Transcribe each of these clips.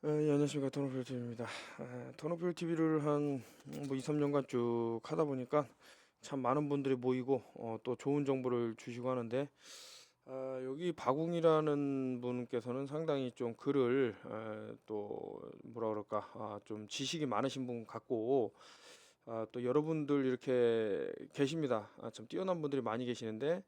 예, 안녕하십니까. 토노필 TV입니다. 토노필 TV를 한 2, 3년간 쭉 하다 보니까 참 많은 분들이 모이고 또 좋은 정보를 주시고 하는데, 여기 바궁이라는 분께서는 상당히 좀 글을 또 뭐라 그럴까, 좀 지식이 많으신 분 같고, 또 여러분들 이렇게 계십니다. 참 뛰어난 분들이 많이 계시는데,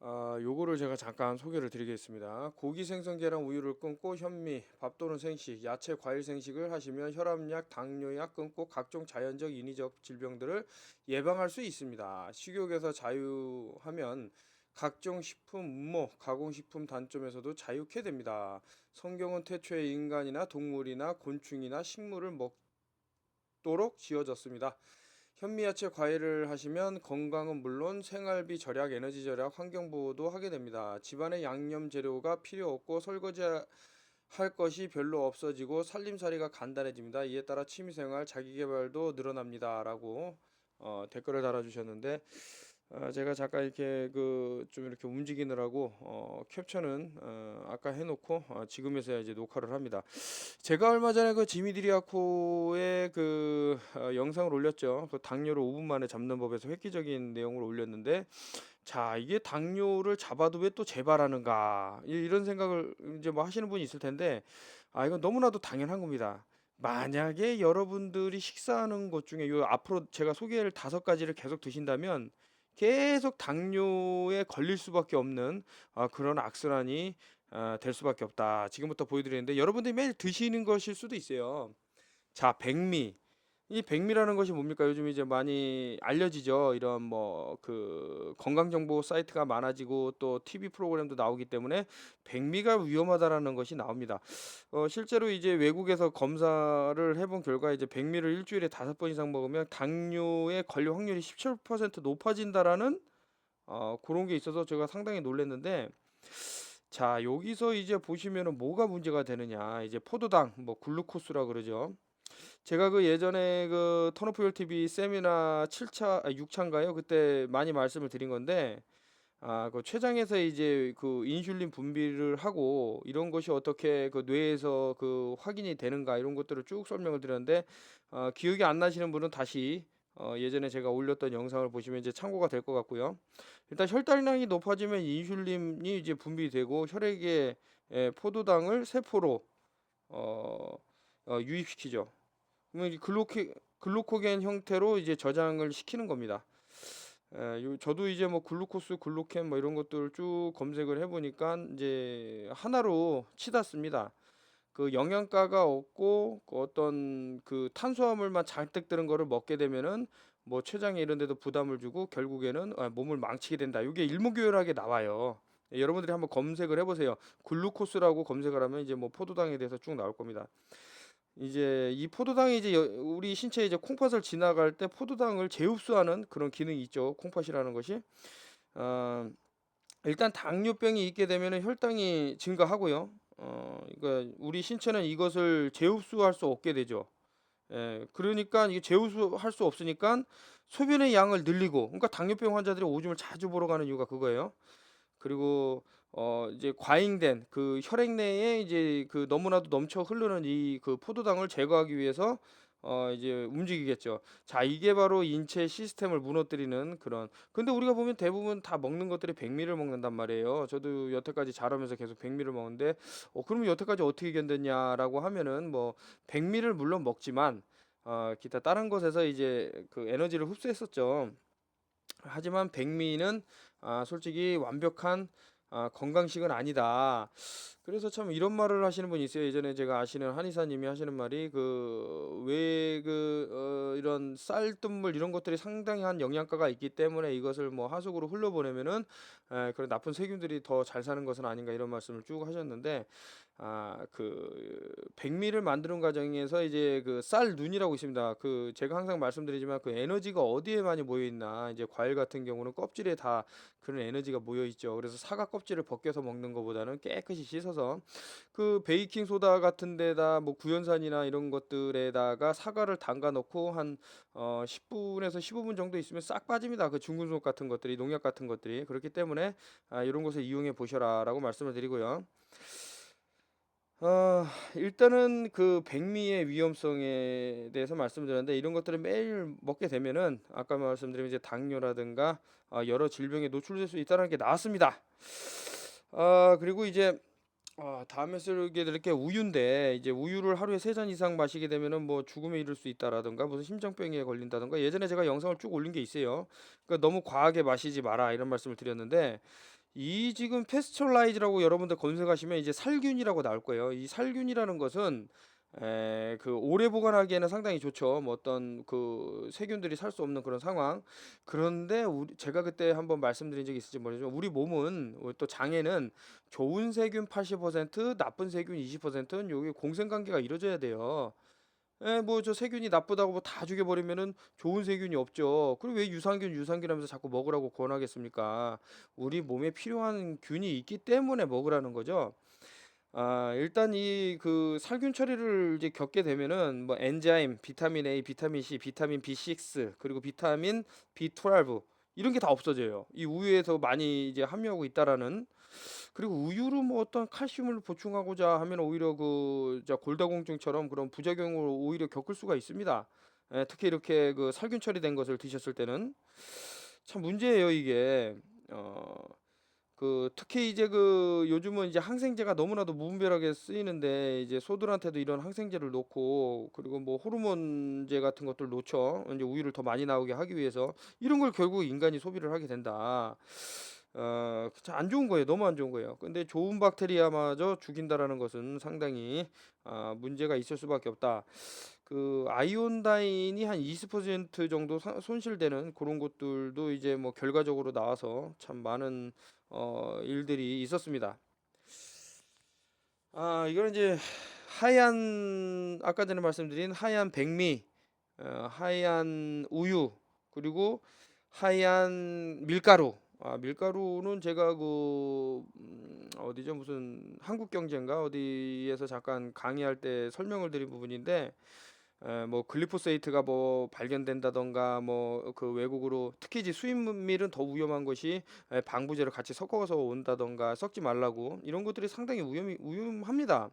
요거를 제가 잠깐 소개를 드리겠습니다. 고기 생선 계란 우유를 끊고 현미, 밥 또는 생식, 야채 과일 생식을 하시면 혈압약, 당뇨약 끊고 각종 자연적 인위적 질병들을 예방할 수 있습니다. 식욕에서 자유하면 각종 식품, 음모, 가공식품 단점에서도 자유케 됩니다. 성경은 태초에 인간이나 동물이나 곤충이나 식물을 먹도록 지어졌습니다. 현미야채 과일을 하시면 건강은 물론 생활비 절약, 에너지 절약, 환경 보호도 하게 됩니다. 집안에 양념 재료가 필요 없고 설거지 할 것이 별로 없어지고 살림살이가 간단해집니다. 이에 따라 취미생활, 자기계발도 늘어납니다라고 댓글을 달아주셨는데, 제가 잠깐 이렇게 좀 이렇게 움직이느라고 캡처는 아까 해놓고 지금에서야 이제 녹화를 합니다. 제가 얼마 전에 그 지미 드리아코의 영상을 올렸죠. 그 당뇨를 5분 만에 잡는 법에서 획기적인 내용을 올렸는데, 자, 이게 당뇨를 잡아도 왜 또 재발하는가, 이런 생각을 이제 뭐 하시는 분이 있을 텐데, 이건 너무나도 당연한 겁니다. 만약에 여러분들이 식사하는 것 중에 요 앞으로 제가 소개할 5가지를 계속 드신다면 계속 당뇨에 걸릴 수밖에 없는 그런 악순환이 될 수밖에 없다. 지금부터 보여드리는데, 여러분들이 매일 드시는 것일 수도 있어요. 자, 백미. 이 백미라는 것이 뭡니까? 요즘 이제 많이 알려지죠. 이런 뭐 건강 정보 사이트가 많아지고 또 TV 프로그램도 나오기 때문에 백미가 위험하다라는 것이 나옵니다. 실제로 이제 외국에서 검사를 해본 결과 이제 백미를 일주일에 5번 이상 먹으면 당뇨에 걸릴 확률이 17% 높아진다라는 그런 게 있어서 제가 상당히 놀랐는데, 자, 여기서 이제 보시면은 뭐가 문제가 되느냐. 이제 포도당, 뭐 글루코스라 그러죠. 제가 그 예전에 그 턴오프 TV 세미나 7차, 6차인가요? 그때 많이 말씀을 드린 건데, 그 췌장에서 이제 그 인슐린 분비를 하고 이런 것이 어떻게 그 뇌에서 그 확인이 되는가, 이런 것들을 쭉 설명을 드렸는데, 기억이 안 나시는 분은 다시 예전에 제가 올렸던 영상을 보시면 이제 참고가 될 것 같고요. 일단 혈당량이 높아지면 인슐린이 이제 분비되고 혈액에 포도당을 세포로 어, 유입시키죠. 그러면 이 글루코겐 형태로 이제 저장을 시키는 겁니다. 저도 이제 뭐 글루코스, 글루켄 뭐 이런 것들을 쭉 검색을 해보니까 이제 하나로 치닫습니다. 그 영양가가 없고 그 어떤 그 탄수화물만 잔뜩 들은 거를 먹게 되면은 뭐 췌장에 이런 데도 부담을 주고 결국에는 몸을 망치게 된다. 이게 일목요연하게 나와요. 여러분들이 한번 검색을 해보세요. 글루코스라고 검색을 하면 이제 뭐 포도당에 대해서 쭉 나올 겁니다. 이제 이 포도당이 이제 우리 신체에 이제 콩팥을 지나갈 때 포도당을 재흡수하는 그런 기능이 있죠. 콩팥이라는 것이. 어, 일단 당뇨병이 있게 되면은 혈당이 증가하고요. 그러니까 우리 신체는 이것을 재흡수할 수 없게 되죠. 그러니까 이게 재흡수할 수 없으니까 소변의 양을 늘리고, 그러니까 당뇨병 환자들이 오줌을 자주 보러 가는 이유가 그거예요. 그리고 이제 과잉된 그 혈액 내에 이제 그 너무나도 넘쳐 흐르는 이 그 포도당을 제거하기 위해서 이제 움직이겠죠. 자, 이게 바로 인체 시스템을 무너뜨리는 그런. 근데 우리가 보면 대부분 다 먹는 것들이 백미를 먹는단 말이에요. 저도 여태까지 자라면서 계속 백미를 먹는데, 그러면 여태까지 어떻게 견뎠냐라고 하면은 뭐 백미를 물론 먹지만 기타 다른 것에서 이제 그 에너지를 흡수했었죠. 하지만 백미는 솔직히 완벽한 건강식은 아니다. 그래서 참 이런 말을 하시는 분이 있어요. 예전에 제가 아시는 한의사님이 하시는 말이 왜 이런 쌀뜨물 이런 것들이 상당히 한 영양가가 있기 때문에 이것을 뭐 하속으로 흘려보내면은 그런 나쁜 세균들이 더 잘 사는 것은 아닌가, 이런 말씀을 쭉 하셨는데, 백미를 만드는 과정에서 이제 그 쌀 눈이라고 있습니다. 그 제가 항상 말씀드리지만 그 에너지가 어디에 많이 모여 있나, 이제 과일 같은 경우는 껍질에 다 그런 에너지가 모여 있죠. 그래서 사과 껍질을 벗겨서 먹는 것보다는 깨끗이 씻어서 그 베이킹 소다 같은 데다 뭐 구연산이나 이런 것들에다가 사과를 담가 놓고 한 10분에서 15분 정도 있으면 싹 빠집니다. 그 중금속 같은 것들이, 농약 같은 것들이. 그렇기 때문에 이런 것을 이용해 보셔라라고 말씀을 드리고요. 일단은 그 백미의 위험성에 대해서 말씀드렸는데 이런 것들을 매일 먹게 되면은 아까 말씀드린 이제 당뇨라든가 여러 질병에 노출될 수 있다는 게 나왔습니다. 그리고 이제 다음에 쓰게 될 게 우유인데 이제 우유를 하루에 3잔 이상 마시게 되면은 뭐 죽음에 이를 수 있다라든가 무슨 심장병에 걸린다든가 예전에 제가 영상을 쭉 올린 게 있어요. 그러니까 너무 과하게 마시지 마라 이런 말씀을 드렸는데 이 지금 패스처라이즈라고 여러분들 검색하시면 이제 살균이라고 나올 거예요. 이 살균이라는 것은 그 오래 보관하기에는 상당히 좋죠. 뭐 어떤 그 세균들이 살 수 없는 그런 상황. 그런데 제가 그때 한번 말씀드린 적이 있을지 모르지만 우리 몸은 또 장에는 좋은 세균 80%, 나쁜 세균 20%는 여기 공생관계가 이루어져야 돼요. 뭐 저 세균이 나쁘다고 뭐 다 죽여버리면은 좋은 세균이 없죠. 그리고 왜 유산균 하면서 자꾸 먹으라고 권하겠습니까? 우리 몸에 필요한 균이 있기 때문에 먹으라는 거죠. 일단 이 그 살균 처리를 이제 겪게 되면은 뭐 엔자임, 비타민 A, 비타민 C, 비타민 B6 그리고 비타민 B12 이런 게 다 없어져요. 이 우유에서 많이 이제 함유하고 있다라는. 그리고 우유로 뭐 어떤 칼슘을 보충하고자 하면 오히려 골다공증처럼 그런 부작용을 오히려 겪을 수가 있습니다. 특히 이렇게 그 살균 처리된 것을 드셨을 때는 참 문제예요, 이게. 어, 특히 이제 요즘은 이제 항생제가 너무나도 무분별하게 쓰이는데 이제 소들한테도 이런 항생제를 놓고 그리고 뭐 호르몬제 같은 것들 놓죠. 이제 우유를 더 많이 나오게 하기 위해서 이런 걸 결국 인간이 소비를 하게 된다. 안 좋은 거예요. 너무 안 좋은 거예요. 근데 좋은 박테리아마저 죽인다라는 것은 상당히 문제가 있을 수밖에 없다. 그 아이온다인이 한 20% 정도 손실되는 그런 것들도 이제 뭐 결과적으로 나와서 참 많은 일들이 있었습니다. 이거는 이제 하얀 아까 전에 말씀드린 하얀 백미, 하얀 우유, 그리고 하얀 밀가루. 밀가루는 제가 어디죠? 무슨 한국경제인가 어디에서 잠깐 강의할 때 설명을 드린 부분인데 뭐 글리포세이트가 뭐 발견된다던가 뭐 그 외국으로 특히 이제 수입밀은 더 위험한 것이 방부제를 같이 섞어서 온다던가 섞지 말라고 이런 것들이 상당히 위험합니다.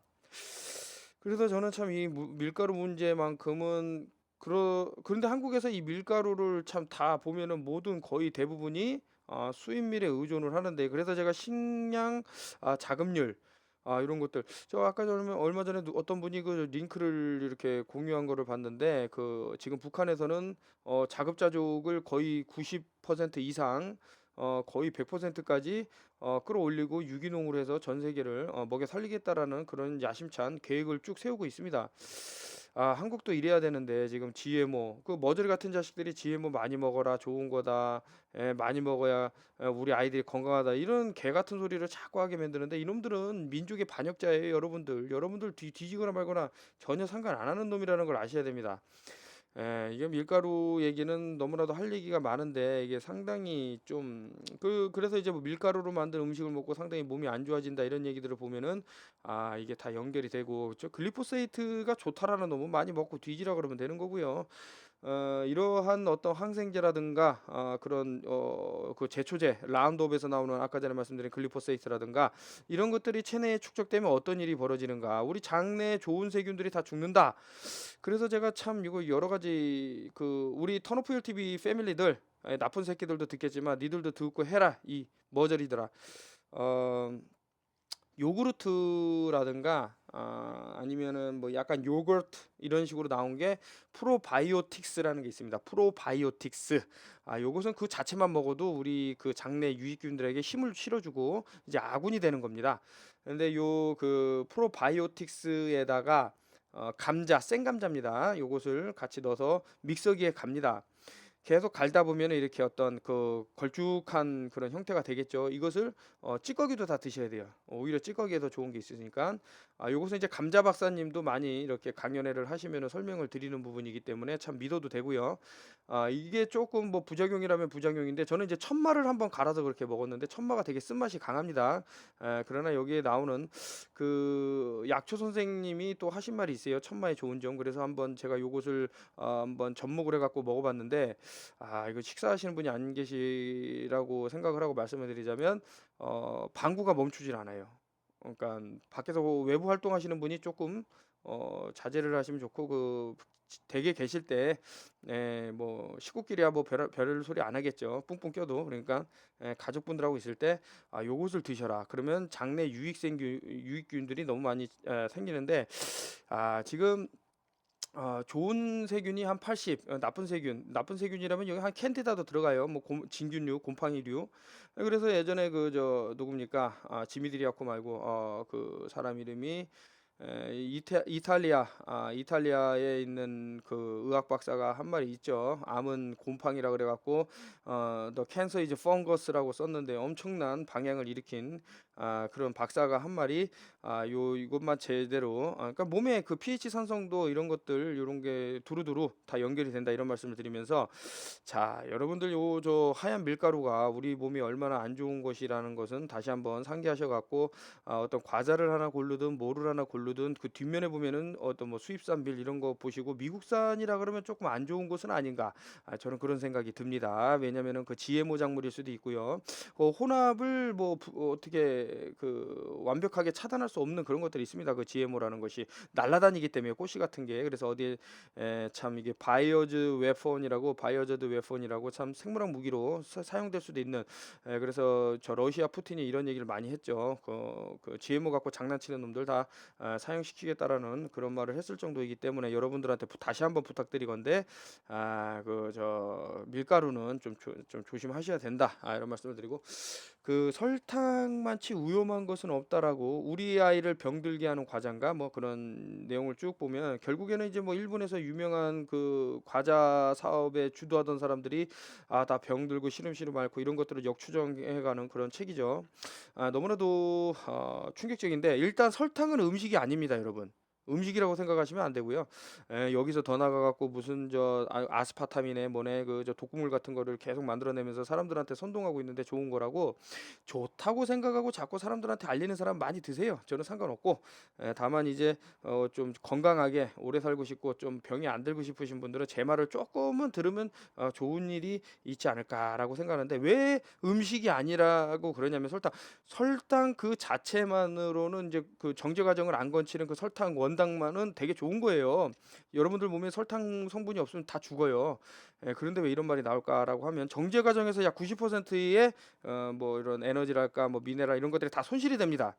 그래서 저는 참 이 밀가루 문제만큼은 그런데 한국에서 이 밀가루를 참 다 보면은 모든 거의 대부분이 수입밀에 의존을 하는데 그래서 제가 식량 자급률 이런 것들 저 아까 전에 얼마 전에 어떤 분이 그 링크를 이렇게 공유한 거를 봤는데 그 지금 북한에서는 자급자족을 거의 90% 이상 거의 100%까지 끌어올리고 유기농으로 해서 전 세계를 먹여 살리겠다라는 그런 야심찬 계획을 쭉 세우고 있습니다. 한국도 이래야 되는데 지금 GMO 그 머저리 같은 자식들이 GMO 많이 먹어라 좋은 거다. 많이 먹어야 우리 아이들이 건강하다 이런 개 같은 소리를 자꾸 하게 만드는데 이놈들은 민족의 반역자예요. 여러분들 뒤지거나 말거나 전혀 상관 안 하는 놈이라는 걸 아셔야 됩니다. 이게 밀가루 얘기는 너무나도 할 얘기가 많은데 이게 상당히 좀 그래서 이제 뭐 밀가루로 만든 음식을 먹고 상당히 몸이 안 좋아진다 이런 얘기들을 보면은 이게 다 연결이 되고 저 글리포세이트가 좋다라는 놈은 많이 먹고 뒤지라 그러면 되는 거고요. 이러한 어떤 항생제라든가 그런 그 제초제 라운드업에서 나오는 아까 전에 말씀드린 글리포세이트라든가 이런 것들이 체내에 축적되면 어떤 일이 벌어지는가? 우리 장내에 좋은 세균들이 다 죽는다. 그래서 제가 참 이거 여러 가지 우리 턴오프 TV 패밀리들 나쁜 새끼들도 듣겠지만 니들도 듣고 해라 이 머저리들아. 어, 요구르트라든가 아니면은 뭐 약간 요거트 이런 식으로 나온 게 프로바이오틱스라는 게 있습니다. 프로바이오틱스. 요것은 그 자체만 먹어도 우리 그 장내 유익균들에게 힘을 실어주고 이제 아군이 되는 겁니다. 근데 요 그 프로바이오틱스에다가 감자, 생감자입니다. 요것을 같이 넣어서 믹서기에 갑니다. 계속 갈다 보면 이렇게 어떤 그 걸쭉한 그런 형태가 되겠죠. 이것을 찌꺼기도 다 드셔야 돼요. 오히려 찌꺼기에서 좋은 게 있으니까. 요것은 이제 감자 박사님도 많이 이렇게 강연회를 하시면 설명을 드리는 부분이기 때문에 참 믿어도 되고요. 이게 조금 뭐 부작용이라면 부작용인데 저는 이제 천마를 한번 갈아서 그렇게 먹었는데 천마가 되게 쓴맛이 강합니다. 그러나 여기에 나오는 그 약초 선생님이 또 하신 말이 있어요. 천마의 좋은 점. 그래서 한번 제가 요것을 한번 접목을 해갖고 먹어봤는데 이거 식사하시는 분이 안 계시라고 생각을 하고 말씀을 드리자면 방구가 멈추질 않아요. 그러니까 밖에서 외부 활동하시는 분이 조금 자제를 하시면 좋고 그 댁에 계실 때 뭐 식구끼리야 뭐 별 소리 안 하겠죠. 뿡뿡 껴도. 그러니까 가족분들하고 있을 때 요것을 드셔라. 그러면 장내 유익균들이 너무 많이 생기는데 지금 좋은 세균이 한 80, 나쁜 세균이라면 여기 한 캔디다도 들어가요. 뭐 진균류, 곰팡이류. 그래서 예전에 그 저 누굽니까? 지미드리아코 말고 그 사람 이름이 이탈리아에 있는 그 의학 박사가 한 말이 있죠. 암은 곰팡이라 그래갖고 The cancer is fungus라고 썼는데 엄청난 방향을 일으킨 그런 박사가 한 말이 이것만 제대로 그러니까 몸에 그 pH 산성도 이런 것들 이런 게 두루두루 다 연결이 된다 이런 말씀을 드리면서 자, 여러분들 요 저 하얀 밀가루가 우리 몸이 얼마나 안 좋은 것이라는 것은 다시 한번 상기하셔 갖고 어떤 과자를 하나 고르든 뭐를 하나 고르든 그 뒷면에 보면은 어떤 뭐 수입산 빌 이런 거 보시고 미국산이라 그러면 조금 안 좋은 것은 아닌가 저는 그런 생각이 듭니다. 왜냐면은 그 GMO 작물일 수도 있고요. 혼합을 뭐 어떻게 그 완벽하게 차단할 수 없는 그런 것들이 있습니다. 그 GMO라는 것이 날아다니기 때문에 꽃이 같은 게 그래서 어디에 참 이게 바이어즈드 웨폰이라고 참 생물학 무기로 사용될 수도 있는 그래서 저 러시아 푸틴이 이런 얘기를 많이 했죠. 그 GMO 갖고 장난치는 놈들 다 사용시키겠다라는 그런 말을 했을 정도이기 때문에 여러분들한테 다시 한번 부탁드리건데 그 저 밀가루는 좀 조심하셔야 된다. 이런 말씀을 드리고 그 설탕만치 위험한 것은 없다라고 우리 아이를 병들게 하는 과자인가 뭐 그런 내용을 쭉 보면 결국에는 이제 뭐 일본에서 유명한 그 과자 사업에 주도하던 사람들이 다 병들고 시름시름 앓고 이런 것들을 역추정해가는 그런 책이죠. 너무나도 충격적인데 일단 설탕은 음식이 아닙니다, 여러분. 음식이라고 생각하시면 안 되고요. 여기서 더 나가갖고 무슨 저 아스파탐이네 뭐네 그 저 독극물 같은 거를 계속 만들어내면서 사람들한테 선동하고 있는데 좋은 거라고 좋다고 생각하고 자꾸 사람들한테 알리는 사람 많이 드세요. 저는 상관없고 다만 이제 좀 건강하게 오래 살고 싶고 좀 병이 안 들고 싶으신 분들은 제 말을 조금은 들으면 좋은 일이 있지 않을까라고 생각하는데 왜 음식이 아니라고 그러냐면 설탕 그 자체만으로는 이제 그 정제 과정을 안 거치는 그 설탕 원당만은 되게 좋은 거예요. 여러분들 몸에 설탕 성분이 없으면 다 죽어요. 그런데 왜 이런 말이 나올까라고 하면 정제 과정에서 약 90%의 뭐 이런 에너지랄까 뭐 미네랄 이런 것들이 다 손실이 됩니다.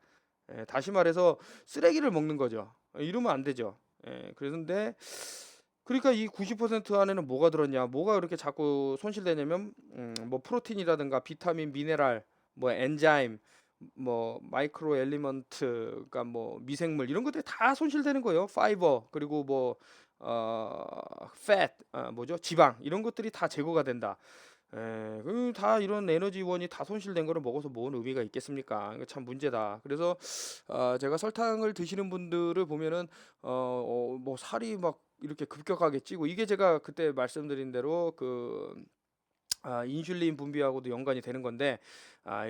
다시 말해서 쓰레기를 먹는 거죠. 이러면 안 되죠. 그런데 그러니까 이 90% 안에는 뭐가 들었냐? 뭐가 그렇게 자꾸 손실되냐면 뭐 프로틴이라든가 비타민, 미네랄, 뭐 엔자임, 뭐 마이크로 엘리먼트, 그러니까 뭐 미생물 이런 것들이 다 손실되는 거예요. 파이버 그리고 뭐 뭐죠? 지방 이런 것들이 다 제거가 된다. 다 이런 에너지원이 다 손실된 거를 먹어서 뭔 의미가 있겠습니까? 이거 참 문제다. 그래서 제가 설탕을 드시는 분들을 보면은 뭐 살이 막 이렇게 급격하게 찌고 이게 제가 그때 말씀드린 대로 그 인슐린 분비하고도 연관이 되는 건데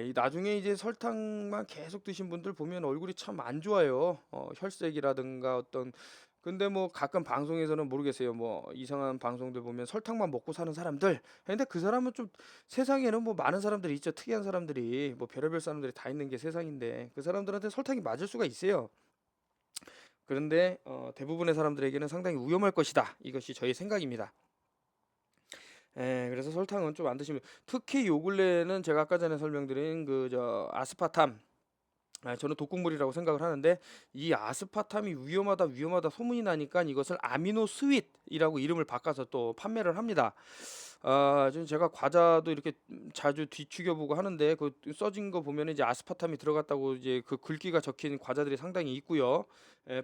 이 나중에 이제 설탕만 계속 드신 분들 보면 얼굴이 참 안 좋아요. 혈색이라든가 어떤 근데 뭐 가끔 방송에서는 모르겠어요. 뭐 이상한 방송들 보면 설탕만 먹고 사는 사람들. 근데 그 사람은 좀 세상에는 뭐 많은 사람들이 있죠. 특이한 사람들이 뭐 별의별 사람들이 다 있는 게 세상인데 그 사람들한테 설탕이 맞을 수가 있어요. 그런데 대부분의 사람들에게는 상당히 위험할 것이다. 이것이 저의 생각입니다. 그래서 설탕은 좀 안 드시면 특히 요 근래에는 제가 아까 전에 설명드린 그 저 아스파탐 저는 독극물이라고 생각을 하는데 이 아스파탐이 위험하다 소문이 나니까 이것을 아미노 스윗이라고 이름을 바꿔서 또 판매를 합니다. 지금 제가 과자도 이렇게 자주 뒤추겨 보고 하는데 그 써진 거 보면 이제 아스파탐이 들어갔다고 이제 그 글귀가 적힌 과자들이 상당히 있고요.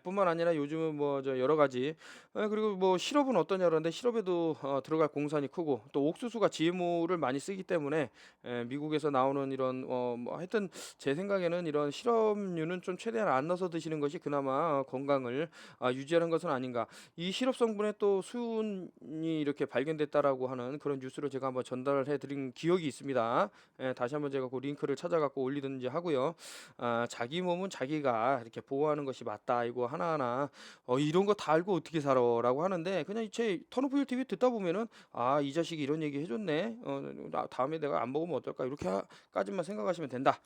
뿐만 아니라 요즘은 뭐 저 여러 가지 그리고 뭐 시럽은 어떠냐 그러는데 시럽에도 들어갈 공산이 크고 또 옥수수가 GMO를 많이 쓰기 때문에 미국에서 나오는 이런 뭐 하여튼 제 생각에는 이런 시럽류는 좀 최대한 안 넣어서 드시는 것이 그나마 건강을 유지하는 것은 아닌가. 이 시럽 성분에 또 수은이 이렇게 발견됐다라고 하는 그런 뉴스를 제가 한번 전달해 드린 기억이 있습니다. 다시 한번 제가 그 링크를 찾아갖고 올리든지 하고요. 자기 몸은 자기가 이렇게 보호하는 것이 맞다. 이거 하나하나 이런 거 다 알고 어떻게 살아라고 하는데 그냥 제 턴오브 TV 듣다 보면은 이 자식이 이런 얘기 해줬네. 다음에 내가 안 먹으면 어떨까 이렇게까지만 생각하시면 된다.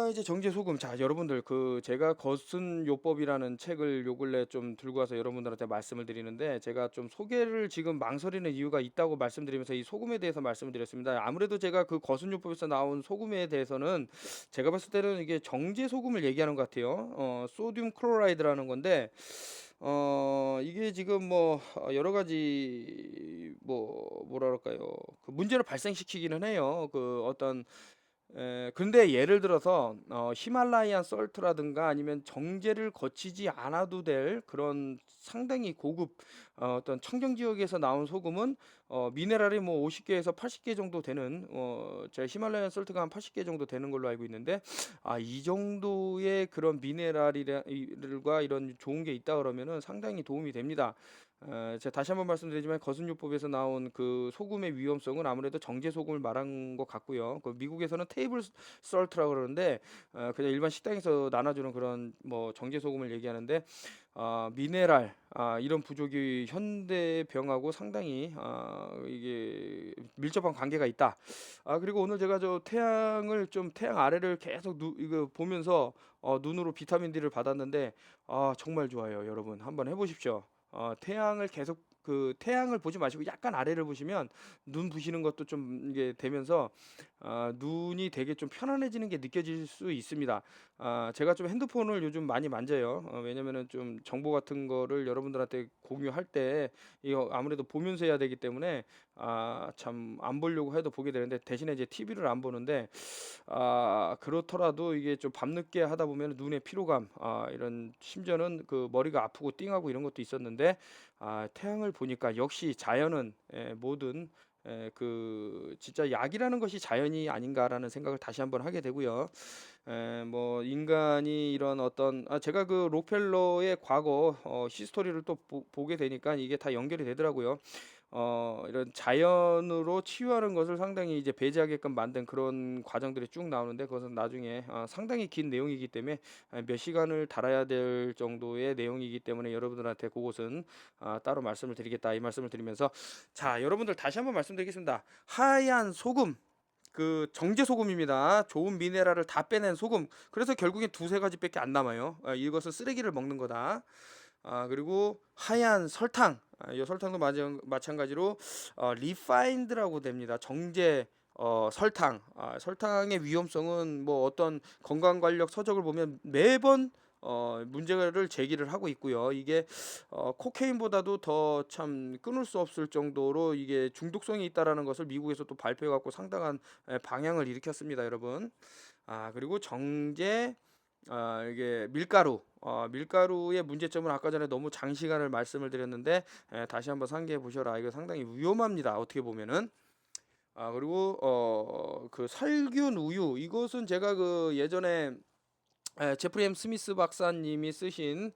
이제 정제소금. 자, 여러분들 그 제가 거순요법이라는 책을 요 근래 좀 들고 와서 여러분들한테 말씀을 드리는데, 제가 좀 소개를 지금 망설이는 이유가 있다고 말씀드리면서 이 소금에 대해서 말씀을 드렸습니다. 아무래도 제가 그 거순요법에서 나온 소금에 대해서는 제가 봤을 때는 이게 정제소금을 얘기하는 것 같아요. 소듐 클로라이드라는 건데, 이게 지금 뭐 여러 가지 뭐 뭐라 그럴까요? 그 문제를 발생시키기는 해요. 그 어떤 근데 예를 들어서 히말라이안 솔트라든가 아니면 정제를 거치지 않아도 될 그런 상당히 고급 어떤 청정 지역에서 나온 소금은 미네랄이 뭐 50개에서 80개 정도 되는, 제가 히말라이안 솔트가 한 80개 정도 되는 걸로 알고 있는데, 이 정도의 그런 미네랄과 이런 좋은 게 있다 그러면은 상당히 도움이 됩니다. 제가 다시 한번 말씀드리지만 거순요법에서 나온 그 소금의 위험성은 아무래도 정제 소금을 말한 것 같고요. 그 미국에서는 테이블 솔트라고 그러는데, 그냥 일반 식당에서 나눠주는 그런 뭐 정제 소금을 얘기하는데, 미네랄 이런 부족이 현대병하고 상당히 이게 밀접한 관계가 있다. 그리고 오늘 제가 저 태양 아래를 계속 이거 보면서 눈으로 비타민 D를 받았는데, 정말 좋아요. 여러분 한번 해보십시오. 태양을 계속 그 태양을 보지 마시고 약간 아래를 보시면 눈 부시는 것도 좀 이게 되면서 눈이 되게 좀 편안해지는 게 느껴질 수 있습니다. 제가 좀 핸드폰을 요즘 많이 만져요. 왜냐면은 좀 정보 같은 거를 여러분들한테 공유할 때 이거 아무래도 보면서 해야 되기 때문에 참 안 보려고 해도 보게 되는데, 대신에 이제 TV를 안 보는데, 그렇더라도 이게 좀 밤늦게 하다 보면 눈의 피로감, 이런 심지어는 그 머리가 아프고 띵하고 이런 것도 있었는데, 태양을 보니까 역시 자연은 모든 그 진짜 약이라는 것이 자연이 아닌가라는 생각을 다시 한번 하게 되고요. 뭐 인간이 이런 어떤 제가 그 록펠러의 과거 히스토리를 또 보게 되니까 이게 다 연결이 되더라고요. 이런 자연으로 치유하는 것을 상당히 이제 배제하게끔 만든 그런 과정들이 쭉 나오는데, 그것은 나중에 상당히 긴 내용이기 때문에 몇 시간을 달아야 될 정도의 내용이기 때문에 여러분들한테 그것은 따로 말씀을 드리겠다 이 말씀을 드리면서, 자, 여러분들 다시 한번 말씀드리겠습니다. 하얀 소금, 그 정제 소금입니다. 좋은 미네랄을 다 빼낸 소금. 그래서 결국엔 두세 가지밖에 안 남아요. 이것은 쓰레기를 먹는 거다. 그리고 하얀 설탕. 이 설탕도 마찬가지로 리파인드라고 됩니다. 정제 설탕. 설탕의 위험성은 뭐 어떤 건강관련 서적을 보면 매번 문제를 제기를 하고 있고요. 이게 코케인보다도 더 참 끊을 수 없을 정도로 이게 중독성이 있다라는 것을 미국에서 또 발표해 갖고 상당한 방향을 일으켰습니다, 여러분. 그리고 정제, 이게 밀가루. 밀가루의 문제점은 아까 전에 너무 장시간을 말씀을 드렸는데, 다시 한번 상기해 보셔라. 이거 상당히 위험합니다. 어떻게 보면은. 그리고 그 살균 우유. 이것은 제가 그 예전에 제프리 엠 스미스 박사님이 쓰신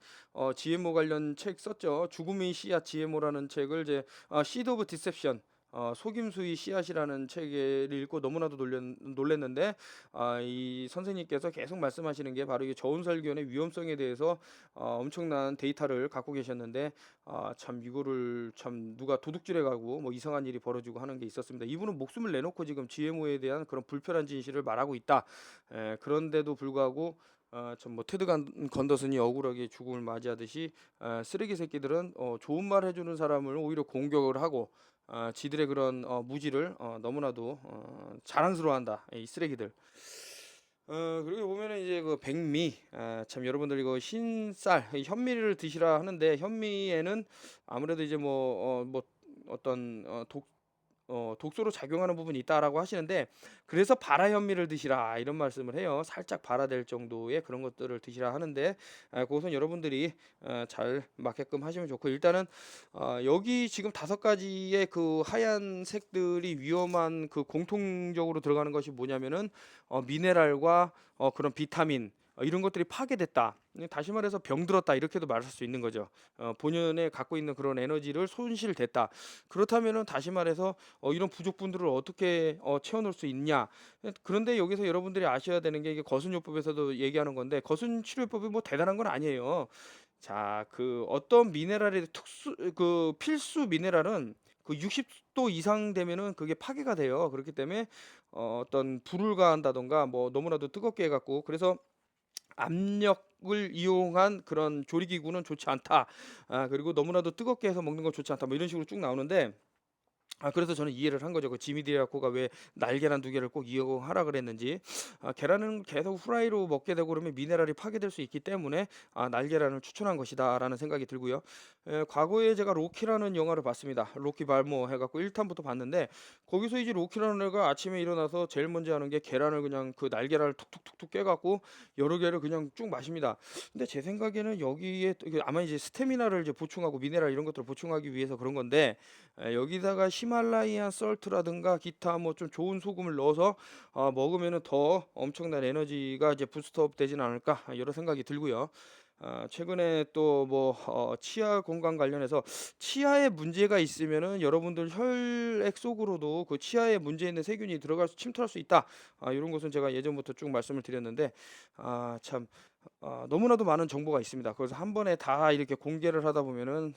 GMO 관련 책 썼죠. 죽음의 씨앗 GMO라는 책을 이제 시드 오브 디셉션, 속임수의 씨앗이라는 책을 읽고 너무나도 놀랬는데, 이 선생님께서 계속 말씀하시는 게 바로 이 저온살균의 위험성에 대해서 엄청난 데이터를 갖고 계셨는데, 참 이거를 참 누가 도둑질해 가고 뭐 이상한 일이 벌어지고 하는 게 있었습니다. 이분은 목숨을 내놓고 지금 GMO에 대한 그런 불편한 진실을 말하고 있다. 그런데도 불구하고 참 뭐 테드 건더슨이 억울하게 죽음을 맞이하듯이, 쓰레기 새끼들은 좋은 말 해주는 사람을 오히려 공격을 하고, 지들의 그런 무지를 너무나도 자랑스러워한다. 이 쓰레기들. 그리고 보면은 이제 그 백미, 참 여러분들 이거 흰쌀 현미를 드시라 하는데, 현미에는 아무래도 이제 뭐 어떤 독소로 작용하는 부분이 있다라고 하시는데, 그래서 발화 현미를 드시라 이런 말씀을 해요. 살짝 발화될 정도의 그런 것들을 드시라 하는데, 그것은 여러분들이 잘 맞게끔 하시면 좋고, 일단은 여기 지금 5가지의 그 하얀 색들이 위험한 그 공통적으로 들어가는 것이 뭐냐면은 미네랄과 그런 비타민, 이런 것들이 파괴됐다. 다시 말해서 병들었다 이렇게도 말할 수 있는 거죠. 본연에 갖고 있는 그런 에너지를 손실됐다. 그렇다면은 다시 말해서 이런 부족분들을 어떻게 채워넣을 수 있냐. 그런데 여기서 여러분들이 아셔야 되는 게, 이게 거순요법에서도 얘기하는 건데, 거순치료법이 뭐 대단한 건 아니에요. 자, 그 어떤 미네랄의 그 필수 미네랄은 그 60도 이상 되면은 그게 파괴가 돼요. 그렇기 때문에 어떤 불을 가한다던가 뭐 너무나도 뜨겁게 해 갖고 그래서 압력을 이용한 그런 조리기구는 좋지 않다. 그리고 너무나도 뜨겁게 해서 먹는 건 좋지 않다. 뭐 이런 식으로 쭉 나오는데 그래서 저는 이해를 한 거죠. 그 지미 디아코가 왜 날계란 두 개를 꼭 이용하라 그랬는지. 계란은 계속 후라이로 먹게 되고 그러면 미네랄이 파괴될 수 있기 때문에 날계란을 추천한 것이다라는 생각이 들고요. 과거에 제가 로키라는 영화를 봤습니다. 로키 발모 해갖고 1탄부터 봤는데 거기서 이제 로키라는 애가 아침에 일어나서 제일 먼저 하는 게 계란을 그냥 그 날계란을 툭툭툭툭 깨갖고 여러 개를 그냥 쭉 마십니다. 근데 제 생각에는 여기에 아마 이제 스태미나를 이제 보충하고 미네랄 이런 것들을 보충하기 위해서 그런 건데 여기다가 히말라이안 솔트라든가 기타 뭐 좀 좋은 소금을 넣어서 먹으면은 더 엄청난 에너지가 이제 부스트업 되진 않을까 여러 생각이 들고요. 최근에 또 뭐 치아 건강 관련해서 치아에 문제가 있으면은 여러분들 혈액 속으로도 그 치아에 문제 있는 세균이 들어갈 수 침투할 수 있다. 이런 것은 제가 예전부터 쭉 말씀을 드렸는데 참 너무나도 많은 정보가 있습니다. 그래서 한 번에 다 이렇게 공개를 하다 보면은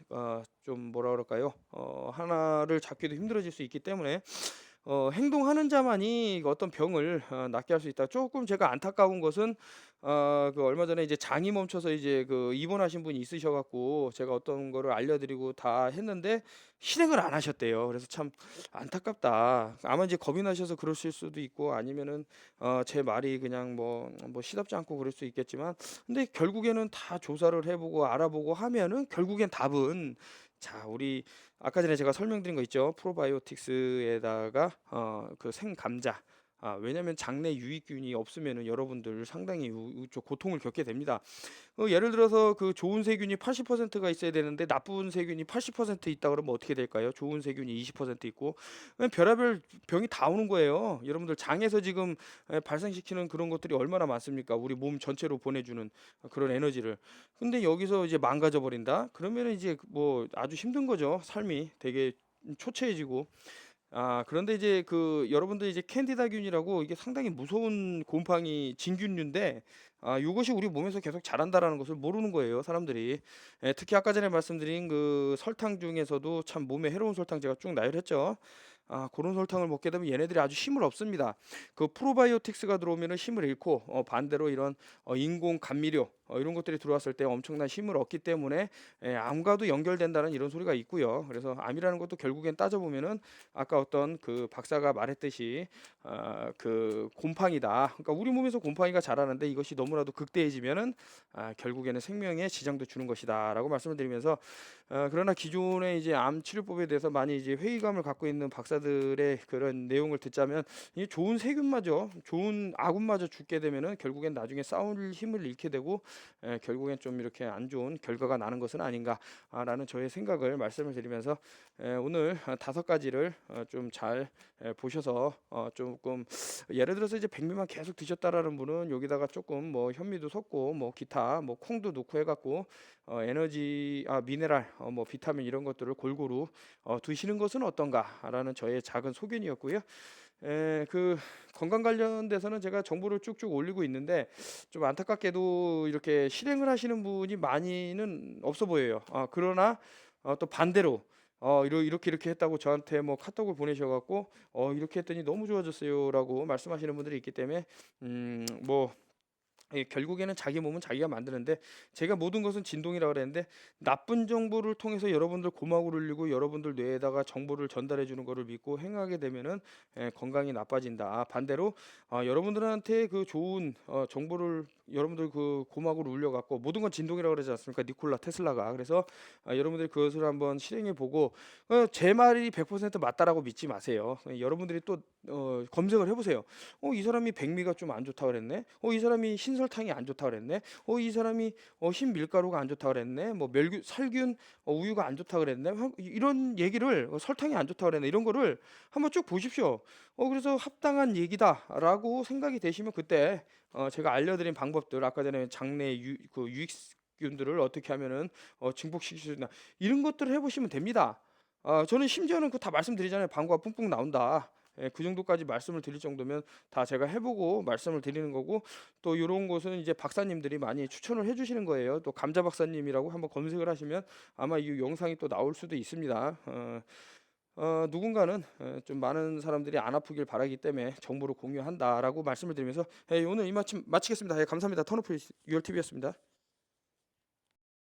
좀 뭐라 그럴까요? 하나를 잡기도 힘들어질 수 있기 때문에 행동하는 자만이 어떤 병을 낫게 할 수 있다. 조금 제가 안타까운 것은 그 얼마 전에 이제 장이 멈춰서 이제 그 입원하신 분이 있으셔 갖고 제가 어떤 거를 알려드리고 다 했는데 실행을 안 하셨대요. 그래서 참 안타깝다. 아마 이제 겁이 나셔서 그러실 수도 있고 아니면은 제 말이 그냥 뭐 시답지 않고 그럴 수 있겠지만 근데 결국에는 다 조사를 해보고 알아보고 하면은 결국엔 답은 자 우리 아까 전에 제가 설명드린 거 있죠. 프로바이오틱스에다가 그 생감자. 왜냐면 장내 유익균이 없으면은 여러분들 상당히 고통을 겪게 됩니다. 예를 들어서 그 좋은 세균이 80%가 있어야 되는데 나쁜 세균이 80% 있다 그러면 어떻게 될까요? 좋은 세균이 20% 있고 별의별 병이 다 오는 거예요. 여러분들 장에서 지금 발생시키는 그런 것들이 얼마나 많습니까? 우리 몸 전체로 보내주는 그런 에너지를. 근데 여기서 이제 망가져 버린다? 그러면 이제 뭐 아주 힘든 거죠. 삶이 되게 초췌해지고 그런데 이제 그 여러분들 이제 캔디다균이라고 이게 상당히 무서운 곰팡이 진균류인데 요것이 우리 몸에서 계속 자란다라는 것을 모르는 거예요, 사람들이. 특히 아까 전에 말씀드린 그 설탕 중에서도 참 몸에 해로운 설탕 제가 쭉 나열했죠. 그런 설탕을 먹게 되면 얘네들이 아주 힘을 얻습니다. 그 프로바이오틱스가 들어오면은 힘을 잃고 반대로 이런 인공 감미료 이런 것들이 들어왔을 때 엄청난 힘을 얻기 때문에 암과도 연결된다는 이런 소리가 있고요. 그래서 암이라는 것도 결국엔 따져보면은 아까 어떤 그 박사가 말했듯이 그 곰팡이다. 그러니까 우리 몸에서 곰팡이가 자라는데 이것이 너무나도 극대해지면은 결국에는 생명에 지장도 주는 것이다라고 말씀을 드리면서 그러나 기존의 이제 암 치료법에 대해서 많이 이제 회의감을 갖고 있는 박사들의 그런 내용을 듣자면 이 좋은 세균마저 좋은 아군마저 죽게 되면은 결국엔 나중에 싸울 힘을 잃게 되고 결국엔 좀 이렇게 안 좋은 결과가 나는 것은 아닌가라는 저의 생각을 말씀을 드리면서 오늘 5가지를 좀 잘 보셔서 조금 예를 들어서 이제 백미만 계속 드셨다라는 분은 여기다가 조금 뭐 현미도 섞고 뭐 기타 뭐 콩도 넣고 해갖고 에너지 미네랄 뭐 비타민 이런 것들을 골고루 드시는 것은 어떤가라는 저의 작은 소견이었고요. 그 건강 관련돼서는 제가 정보를 쭉쭉 올리고 있는데 좀 안타깝게도 이렇게 실행을 하시는 분이 많이는 없어 보여요. 그러나 또 반대로 이렇게 했다고 저한테 뭐 카톡을 보내셔 갖고 이렇게 했더니 너무 좋아졌어요라고 말씀하시는 분들이 있기 때문에 뭐 결국에는 자기 몸은 자기가 만드는데 제가 모든 것은 진동이라고 그랬는데 나쁜 정보를 통해서 여러분들 고막을 울리고 여러분들 뇌에다가 정보를 전달해 주는 것을 믿고 행하게 되면은 건강이 나빠진다. 반대로 여러분들한테 그 좋은 정보를 여러분들 그 고막으로 울려 갖고 모든 건 진동이라고 그러지 않습니까? 니콜라 테슬라가. 그래서 여러분들이 그것을 한번 실행해 보고 제 말이 100% 맞다라고 믿지 마세요. 여러분들이 또 검색을 해 보세요. 이 사람이 백미가 좀 안 좋다 그랬네. 이 사람이 신설탕이 안 좋다 그랬네. 이 사람이 흰 밀가루가 안 좋다 그랬네. 뭐 멸균, 살균, 우유가 안 좋다 그랬네. 이런 얘기를 설탕이 안 좋다 그랬네. 이런 거를 한번 쭉 보십시오. 그래서 합당한 얘기다라고 생각이 되시면 그때 제가 알려드린 방법들 아까 전에 장내 그 유익균들을 어떻게 하면은 증폭시킬 수 있나 이런 것들을 해보시면 됩니다. 저는 심지어는 그 다 말씀드리잖아요. 방구가 뿡뿡 나온다. 그 정도까지 말씀을 드릴 정도면 다 제가 해보고 말씀을 드리는 거고 또 이런 것은 이제 박사님들이 많이 추천을 해주시는 거예요. 또 감자 박사님이라고 한번 검색을 하시면 아마 이 영상이 또 나올 수도 있습니다. 누군가는 좀 많은 사람들이 안 아프길 바라기 때문에 정보를 공유한다라고 말씀을 드리면서 오늘 이마침 마치겠습니다. 감사합니다. 턴오프 URTV였습니다.